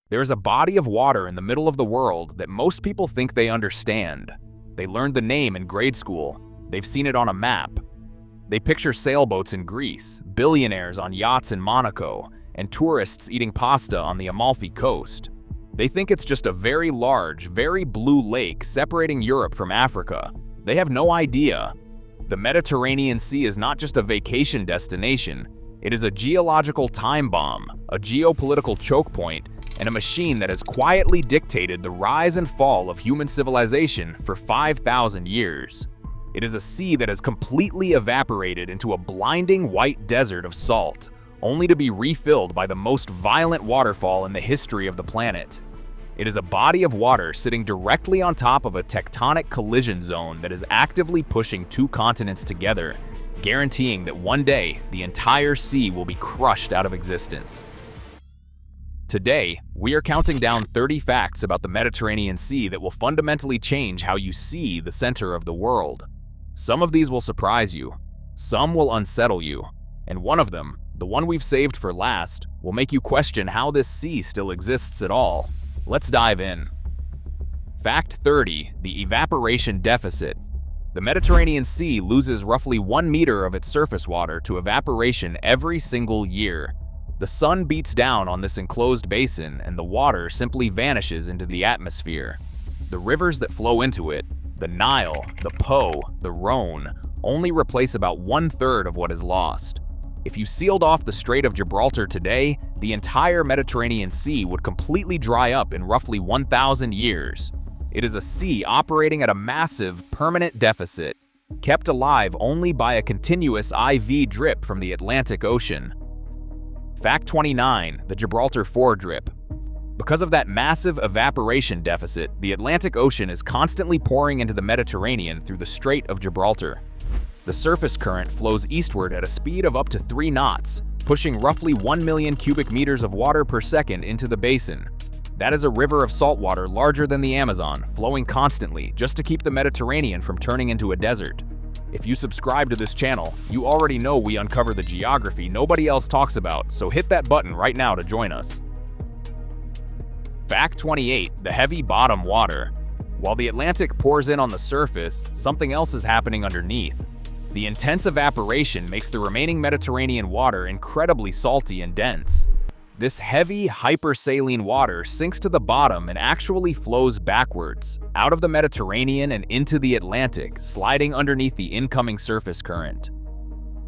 There is a body of water in the middle of the world that most people think they understand. They learned the name in grade school. They've seen it on a map. They picture sailboats in Greece, billionaires on yachts in Monaco, and tourists eating pasta on the Amalfi Coast. They think it's just a very large, very blue lake separating Europe from Africa. They have no idea. The Mediterranean Sea is not just a vacation destination. It is a geological time bomb, a geopolitical choke point, and a machine that has quietly dictated the rise and fall of human civilization for 5,000 years. It is a sea that has completely evaporated into a blinding white desert of salt, only to be refilled by the most violent waterfall in the history of the planet. It is a body of water sitting directly on top of a tectonic collision zone that is actively pushing two continents together, guaranteeing that one day the entire sea will be crushed out of existence. Today, we are counting down 30 facts about the Mediterranean Sea that will fundamentally change how you see the center of the world. Some of these will surprise you, some will unsettle you, and one of them, the one we've saved for last, will make you question how this sea still exists at all. Let's dive in. Fact 30, the evaporation deficit. The Mediterranean Sea loses roughly 1 meter of its surface water to evaporation every single year. The sun beats down on this enclosed basin and the water simply vanishes into the atmosphere. The rivers that flow into it, the Nile, the Po, the Rhone, only replace about 1/3 of what is lost. If you sealed off the Strait of Gibraltar today, the entire Mediterranean Sea would completely dry up in roughly 1,000 years. It is a sea operating at a massive, permanent deficit, kept alive only by a continuous IV drip from the Atlantic Ocean. Fact 29, the Gibraltar foredrip. Because of that massive evaporation deficit, the Atlantic Ocean is constantly pouring into the Mediterranean through the Strait of Gibraltar. The surface current flows eastward at a speed of up to 3 knots, pushing roughly 1 million cubic meters of water per second into the basin. That is a river of salt water larger than the Amazon, flowing constantly just to keep the Mediterranean from turning into a desert. If you subscribe to this channel, you already know we uncover the geography nobody else talks about, so hit that button right now to join us. Fact 28, the heavy bottom water. While the Atlantic pours in on the surface, something else is happening underneath. The intense evaporation makes the remaining Mediterranean water incredibly salty and dense. This heavy, hypersaline water sinks to the bottom and actually flows backwards, out of the Mediterranean and into the Atlantic, sliding underneath the incoming surface current.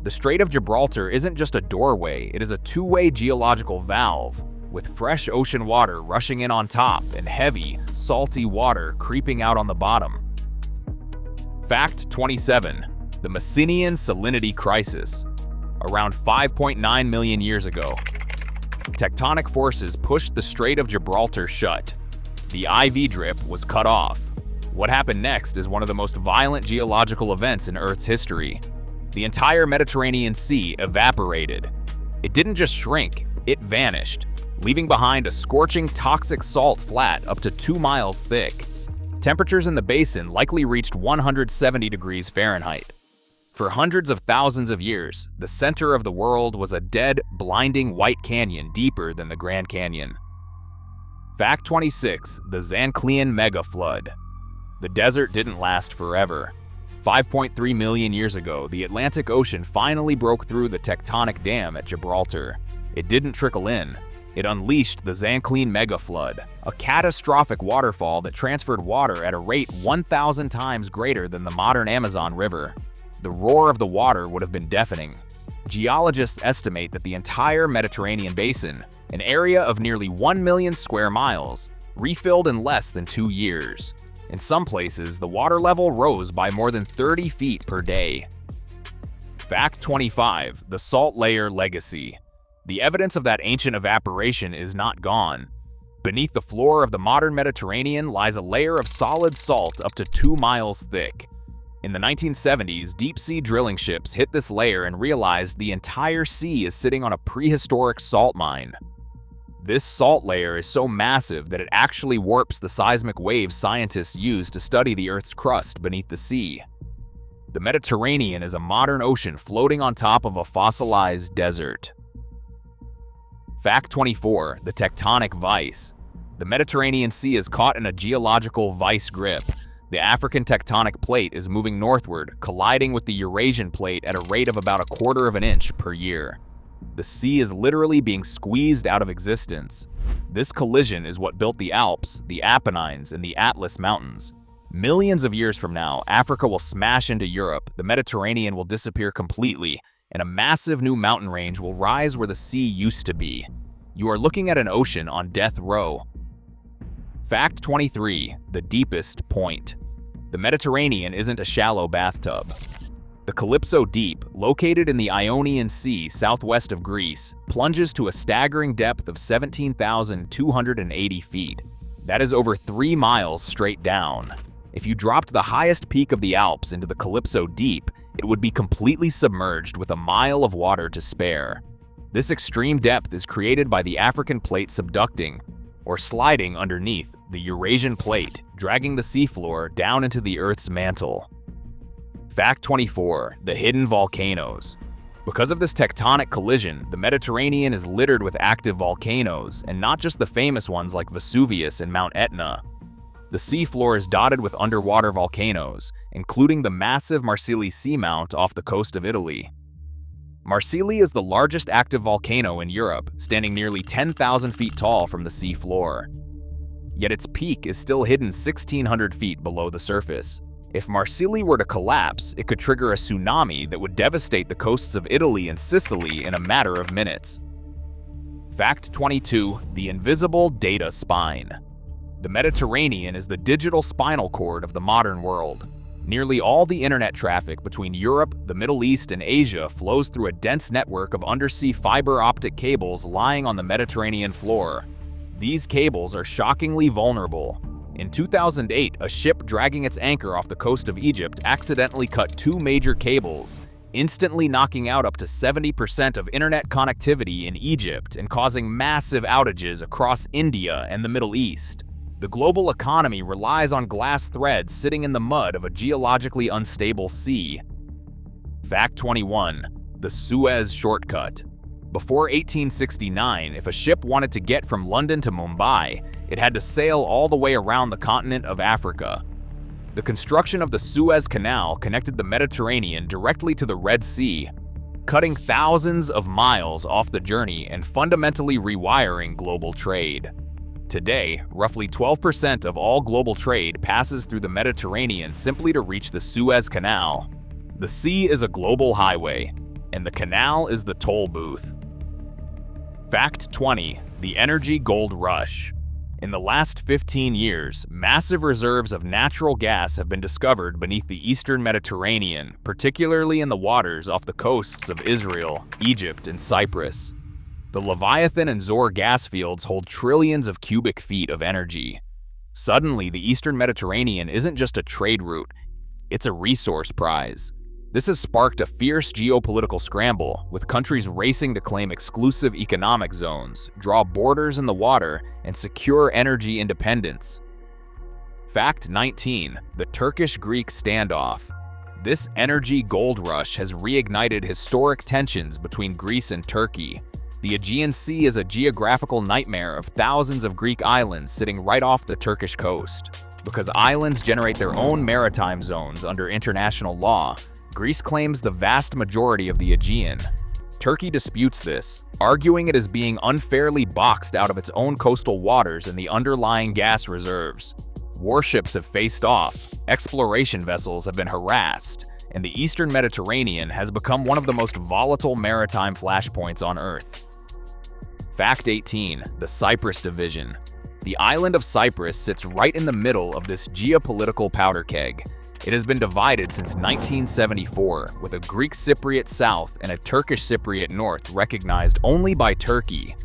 The Strait of Gibraltar isn't just a doorway, it is a two-way geological valve, with fresh ocean water rushing in on top and heavy, salty water creeping out on the bottom. Fact 27, the Messinian salinity crisis. Around 5.9 million years ago, tectonic forces pushed the Strait of Gibraltar shut. The IV drip was cut off. What happened next is one of the most violent geological events in Earth's history. The entire Mediterranean Sea evaporated. It didn't just shrink, it vanished, leaving behind a scorching toxic salt flat up to 2 miles thick. Temperatures in the basin likely reached 170 degrees Fahrenheit. For hundreds of thousands of years, the center of the world was a dead, blinding white canyon deeper than the Grand Canyon. Fact 26, the Zanclean Megaflood. The desert didn't last forever. 5.3 million years ago, the Atlantic Ocean finally broke through the tectonic dam at Gibraltar. It didn't trickle in. It unleashed the Zanclean Megaflood, a catastrophic waterfall that transferred water at a rate 1,000 times greater than the modern Amazon River. The roar of the water would have been deafening. Geologists estimate that the entire Mediterranean basin, an area of nearly 1 million square miles, refilled in less than 2 years. In some places, the water level rose by more than 30 feet per day. Fact 25, the salt layer legacy. The evidence of that ancient evaporation is not gone. Beneath the floor of the modern Mediterranean lies a layer of solid salt up to 2 miles thick. In the 1970s, deep-sea drilling ships hit this layer and realized the entire sea is sitting on a prehistoric salt mine. This salt layer is so massive that it actually warps the seismic waves scientists use to study the Earth's crust beneath the sea. The Mediterranean is a modern ocean floating on top of a fossilized desert. Fact 24, the tectonic vice. The Mediterranean Sea is caught in a geological vice grip. The African tectonic plate is moving northward, colliding with the Eurasian plate at a rate of about 1/4 of an inch per year. The sea is literally being squeezed out of existence. This collision is what built the Alps, the Apennines, and the Atlas Mountains. Millions of years from now, Africa will smash into Europe, the Mediterranean will disappear completely, and a massive new mountain range will rise where the sea used to be. You are looking at an ocean on death row. Fact 23. The deepest point. The Mediterranean isn't a shallow bathtub. The Calypso Deep, located in the Ionian Sea southwest of Greece, plunges to a staggering depth of 17,280 feet. That is over 3 miles straight down. If you dropped the highest peak of the Alps into the Calypso Deep, it would be completely submerged with a mile of water to spare. This extreme depth is created by the African plate subducting, or sliding underneath, the Eurasian plate, dragging the seafloor down into the Earth's mantle. Fact 24. The hidden volcanoes. Because of this tectonic collision, the Mediterranean is littered with active volcanoes, and not just the famous ones like Vesuvius and Mount Etna. The seafloor is dotted with underwater volcanoes, including the massive Marsili Seamount off the coast of Italy. Marsili is the largest active volcano in Europe, standing nearly 10,000 feet tall from the seafloor. Yet its peak is still hidden 1,600 feet below the surface. If Marsili were to collapse, it could trigger a tsunami that would devastate the coasts of Italy and Sicily in a matter of minutes. Fact 22. The invisible data spine. The Mediterranean is the digital spinal cord of the modern world. Nearly all the internet traffic between Europe, the Middle East, and Asia flows through a dense network of undersea fiber optic cables lying on the Mediterranean floor. These cables are shockingly vulnerable. In 2008, a ship dragging its anchor off the coast of Egypt accidentally cut 2 major cables, instantly knocking out up to 70% of internet connectivity in Egypt and causing massive outages across India and the Middle East. The global economy relies on glass threads sitting in the mud of a geologically unstable sea. Fact 21. The Suez shortcut. Before 1869, if a ship wanted to get from London to Mumbai, it had to sail all the way around the continent of Africa. The construction of the Suez Canal connected the Mediterranean directly to the Red Sea, cutting thousands of miles off the journey and fundamentally rewiring global trade. Today, roughly 12% of all global trade passes through the Mediterranean simply to reach the Suez Canal. The sea is a global highway, and the canal is the toll booth. Fact 20. The energy gold rush. In the last 15 years, massive reserves of natural gas have been discovered beneath the eastern Mediterranean, particularly in the waters off the coasts of Israel, Egypt, and Cyprus. The Leviathan and Zohr gas fields hold trillions of cubic feet of energy. Suddenly, the eastern Mediterranean isn't just a trade route, it's a resource prize. This has sparked a fierce geopolitical scramble, with countries racing to claim exclusive economic zones, draw borders in the water, and secure energy independence. Fact 19. The Turkish-Greek standoff. This energy gold rush has reignited historic tensions between Greece and Turkey. The Aegean Sea is a geographical nightmare of thousands of Greek islands sitting right off the Turkish coast. Because islands generate their own maritime zones under international law, Greece claims the vast majority of the Aegean. Turkey disputes this, arguing it is being unfairly boxed out of its own coastal waters and the underlying gas reserves. Warships have faced off, exploration vessels have been harassed, and the eastern Mediterranean has become one of the most volatile maritime flashpoints on Earth. Fact 18. The Cyprus division. The island of Cyprus sits right in the middle of this geopolitical powder keg. It has been divided since 1974, with a Greek Cypriot south and a Turkish Cypriot north recognized only by Turkey.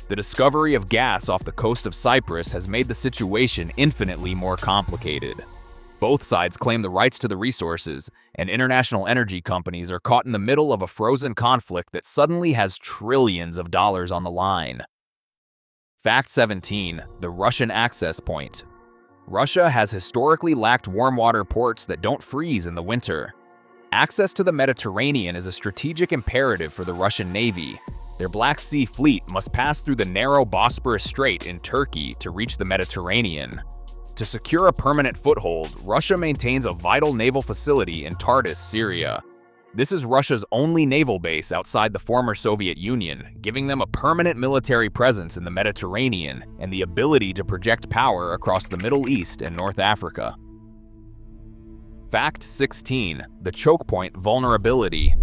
The discovery of gas off the coast of Cyprus has made the situation infinitely more complicated. Both sides claim the rights to the resources, and international energy companies are caught in the middle of a frozen conflict that suddenly has trillions of dollars on the line. Fact 17. The Russian access point. Russia has historically lacked warm water ports that don't freeze in the winter. Access to the Mediterranean is a strategic imperative for the Russian Navy. Their Black Sea fleet must pass through the narrow Bosporus Strait in Turkey to reach the Mediterranean. To secure a permanent foothold, Russia maintains a vital naval facility in Tartus, Syria. This is Russia's only naval base outside the former Soviet Union, giving them a permanent military presence in the Mediterranean and the ability to project power across the Middle East and North Africa. Fact 16. The chokepoint vulnerability.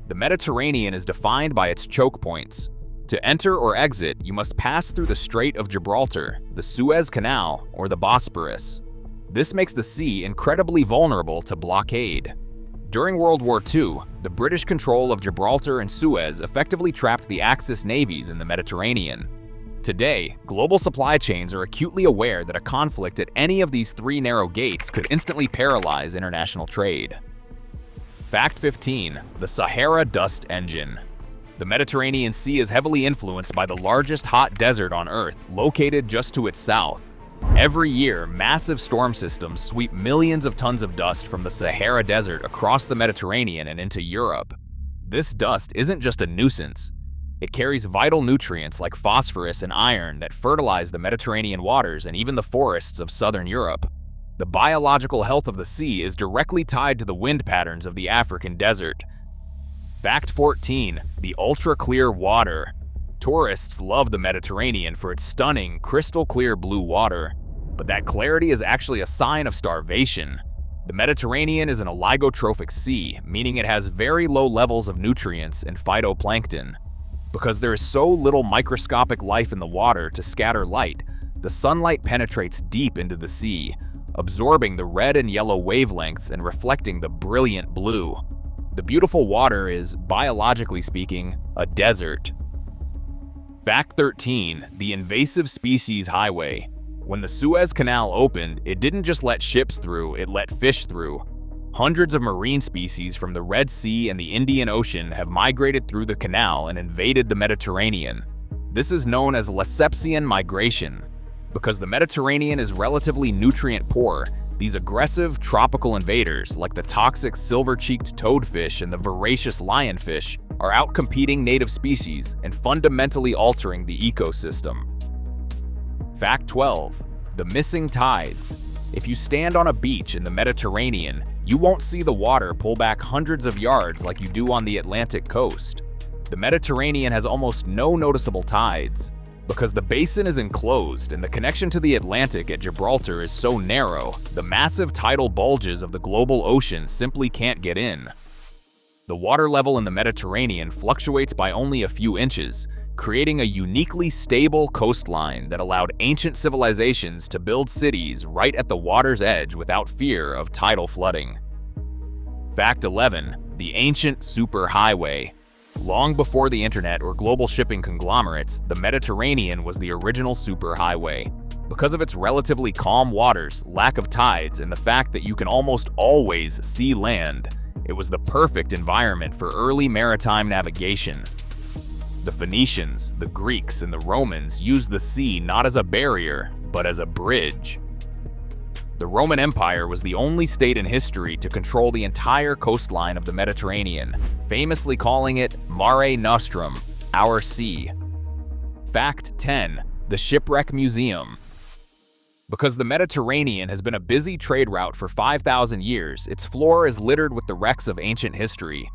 The Mediterranean is defined by its chokepoints. To enter or exit, you must pass through the Strait of Gibraltar, the Suez Canal, or the Bosporus. This makes the sea incredibly vulnerable to blockade. During World War II, the British control of Gibraltar and Suez effectively trapped the Axis navies in the Mediterranean. Today, global supply chains are acutely aware that a conflict at any of these three narrow gates could instantly paralyze international trade. Fact 15. The Sahara Dust Engine. The Mediterranean Sea is heavily influenced by the largest hot desert on Earth, located just to its south. Every year, massive storm systems sweep millions of tons of dust from the Sahara Desert across the Mediterranean and into Europe. This dust isn't just a nuisance. It carries vital nutrients like phosphorus and iron that fertilize the Mediterranean waters and even the forests of southern Europe. The biological health of the sea is directly tied to the wind patterns of the African desert. Fact 14. The ultra-clear water. Tourists love the Mediterranean for its stunning, crystal-clear blue water. But that clarity is actually a sign of starvation. The Mediterranean is an oligotrophic sea, meaning it has very low levels of nutrients and phytoplankton. Because there is so little microscopic life in the water to scatter light, the sunlight penetrates deep into the sea, absorbing the red and yellow wavelengths and reflecting the brilliant blue. The beautiful water is, biologically speaking, a desert. Fact 13. The invasive species highway. When the Suez Canal opened, it didn't just let ships through, it let fish through. Hundreds of marine species from the Red Sea and the Indian Ocean have migrated through the canal and invaded the Mediterranean. This is known as Lessepian migration. Because the Mediterranean is relatively nutrient-poor, these aggressive tropical invaders, like the toxic silver-cheeked toadfish and the voracious lionfish, are outcompeting native species and fundamentally altering the ecosystem. Fact 12. The missing tides. If you stand on a beach in the Mediterranean, you won't see the water pull back hundreds of yards like you do on the Atlantic coast. The Mediterranean has almost no noticeable tides. Because the basin is enclosed and the connection to the Atlantic at Gibraltar is so narrow, the massive tidal bulges of the global ocean simply can't get in. The water level in the Mediterranean fluctuates by only a few inches, creating a uniquely stable coastline that allowed ancient civilizations to build cities right at the water's edge without fear of tidal flooding. Fact 11. The ancient superhighway. Long before the internet or global shipping conglomerates, the Mediterranean was the original superhighway. Because of its relatively calm waters, lack of tides, and the fact that you can almost always see land, it was the perfect environment for early maritime navigation. The Phoenicians, the Greeks, and the Romans used the sea not as a barrier, but as a bridge. The Roman Empire was the only state in history to control the entire coastline of the Mediterranean, famously calling it Mare Nostrum, our sea. Fact 10. The Shipwreck Museum. Because the Mediterranean has been a busy trade route for 5,000 years, its floor is littered with the wrecks of ancient history.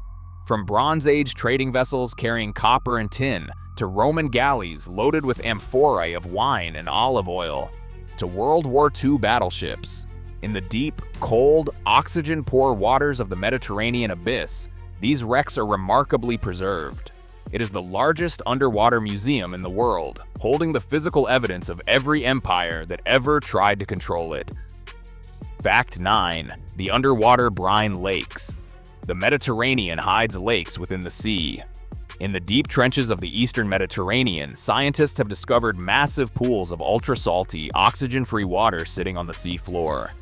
From Bronze Age trading vessels carrying copper and tin, to Roman galleys loaded with amphorae of wine and olive oil, to World War II battleships. In the deep, cold, oxygen-poor waters of the Mediterranean abyss, these wrecks are remarkably preserved. It is the largest underwater museum in the world, holding the physical evidence of every empire that ever tried to control it. Fact 9. The underwater brine lakes. The Mediterranean hides lakes within the sea. In the deep trenches of the eastern Mediterranean, scientists have discovered massive pools of ultra-salty, oxygen-free water sitting on the sea floor.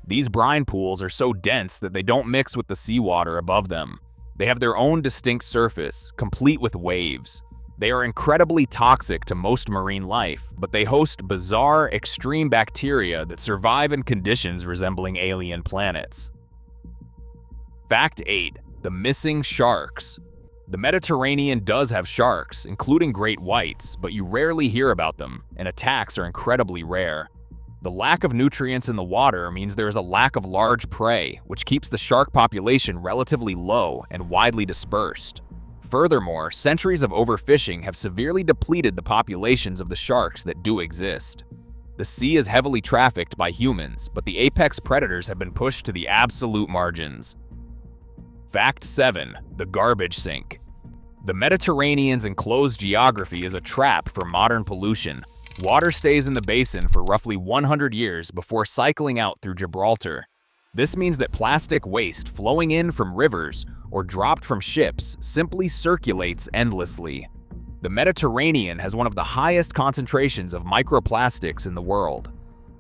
These brine pools are so dense that they don't mix with the seawater above them. They have their own distinct surface, complete with waves. They are incredibly toxic to most marine life, but they host bizarre, extreme bacteria that survive in conditions resembling alien planets. Fact 8. The missing sharks. The Mediterranean does have sharks, including great whites, but you rarely hear about them, and attacks are incredibly rare. The lack of nutrients in the water means there is a lack of large prey, which keeps the shark population relatively low and widely dispersed. Furthermore, centuries of overfishing have severely depleted the populations of the sharks that do exist. The sea is heavily trafficked by humans, but the apex predators have been pushed to the absolute margins. Fact 7. The garbage sink. The Mediterranean's enclosed geography is a trap for modern pollution. Water stays in the basin for roughly 100 years before cycling out through Gibraltar. This means that plastic waste flowing in from rivers or dropped from ships simply circulates endlessly. The Mediterranean has one of the highest concentrations of microplastics in the world.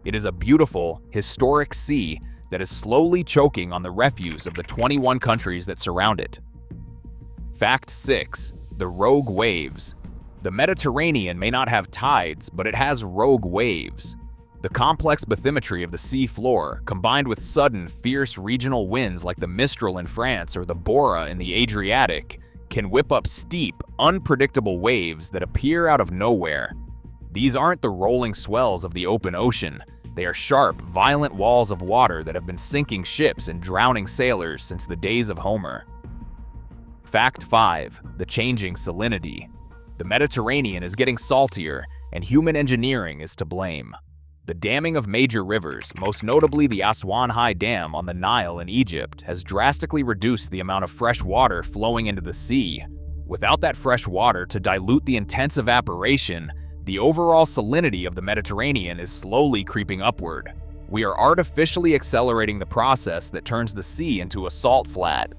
It is a beautiful, historic sea that is slowly choking on the refuse of the 21 countries that surround it. Fact 6. The rogue waves. The Mediterranean may not have tides, but it has rogue waves. The complex bathymetry of the sea floor, combined with sudden, fierce regional winds like the Mistral in France or the Bora in the Adriatic, can whip up steep, unpredictable waves that appear out of nowhere. These aren't the rolling swells of the open ocean. They are sharp, violent walls of water that have been sinking ships and drowning sailors since the days of Homer. Fact 5. The changing salinity. The Mediterranean is getting saltier, and human engineering is to blame. The damming of major rivers, most notably the Aswan High Dam on the Nile in Egypt, has drastically reduced the amount of fresh water flowing into the sea. Without that fresh water to dilute the intense evaporation, the overall salinity of the Mediterranean is slowly creeping upward. We are artificially accelerating the process that turns the sea into a salt flat.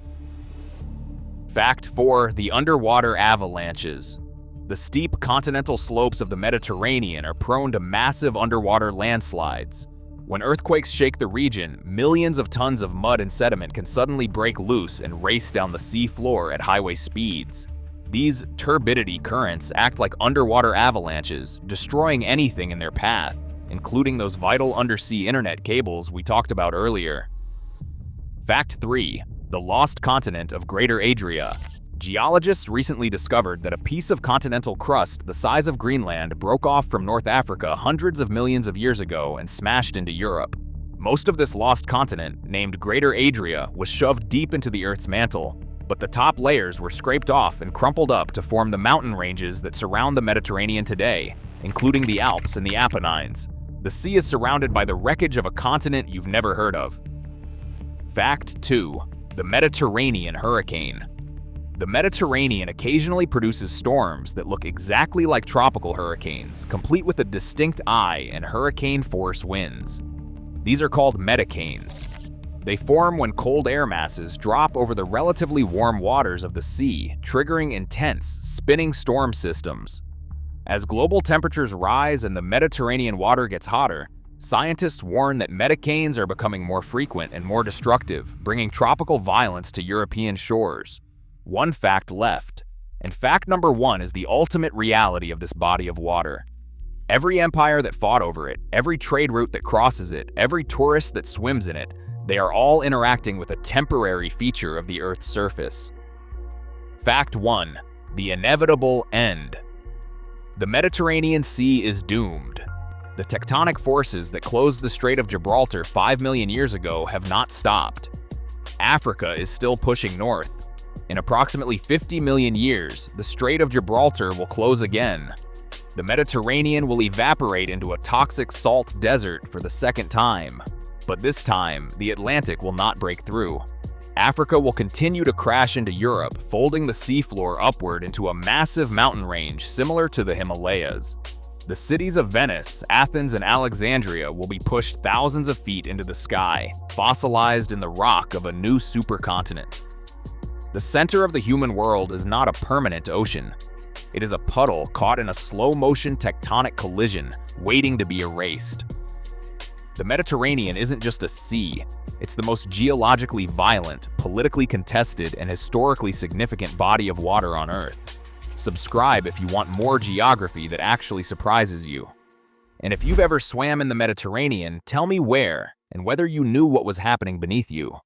Fact 4. The underwater avalanches. The steep continental slopes of the Mediterranean are prone to massive underwater landslides. When earthquakes shake the region, millions of tons of mud and sediment can suddenly break loose and race down the sea floor at highway speeds. These turbidity currents act like underwater avalanches, destroying anything in their path, including those vital undersea internet cables we talked about earlier. Fact 3. The lost continent of Greater Adria. Geologists recently discovered that a piece of continental crust the size of Greenland broke off from North Africa hundreds of millions of years ago and smashed into Europe. Most of this lost continent, named Greater Adria, was shoved deep into the Earth's mantle, but the top layers were scraped off and crumpled up to form the mountain ranges that surround the Mediterranean today, including the Alps and the Apennines. The sea is surrounded by the wreckage of a continent you've never heard of. Fact 2. The Mediterranean hurricane. The Mediterranean occasionally produces storms that look exactly like tropical hurricanes, complete with a distinct eye and hurricane-force winds. These are called metacanes. They form when cold air masses drop over the relatively warm waters of the sea, triggering intense, spinning storm systems. As global temperatures rise and the Mediterranean water gets hotter, scientists warn that metacanes are becoming more frequent and more destructive, bringing tropical violence to European shores. One fact left, and fact number 1 is the ultimate reality of this body of water. Every empire that fought over it, every trade route that crosses it, every tourist that swims in it, they are all interacting with a temporary feature of the Earth's surface. Fact 1. The inevitable end. The Mediterranean Sea is doomed. The tectonic forces that closed the Strait of Gibraltar 5 million years ago have not stopped. Africa is still pushing north. In approximately 50 million years, the Strait of Gibraltar will close again. The Mediterranean will evaporate into a toxic salt desert for the second time. But this time, the Atlantic will not break through. Africa will continue to crash into Europe, folding the seafloor upward into a massive mountain range similar to the Himalayas. The cities of Venice, Athens, and Alexandria will be pushed thousands of feet into the sky, fossilized in the rock of a new supercontinent. The center of the human world is not a permanent ocean. It is a puddle caught in a slow-motion tectonic collision, waiting to be erased. The Mediterranean isn't just a sea, it's the most geologically violent, politically contested, and historically significant body of water on Earth. Subscribe if you want more geography that actually surprises you. And if you've ever swam in the Mediterranean, tell me where and whether you knew what was happening beneath you.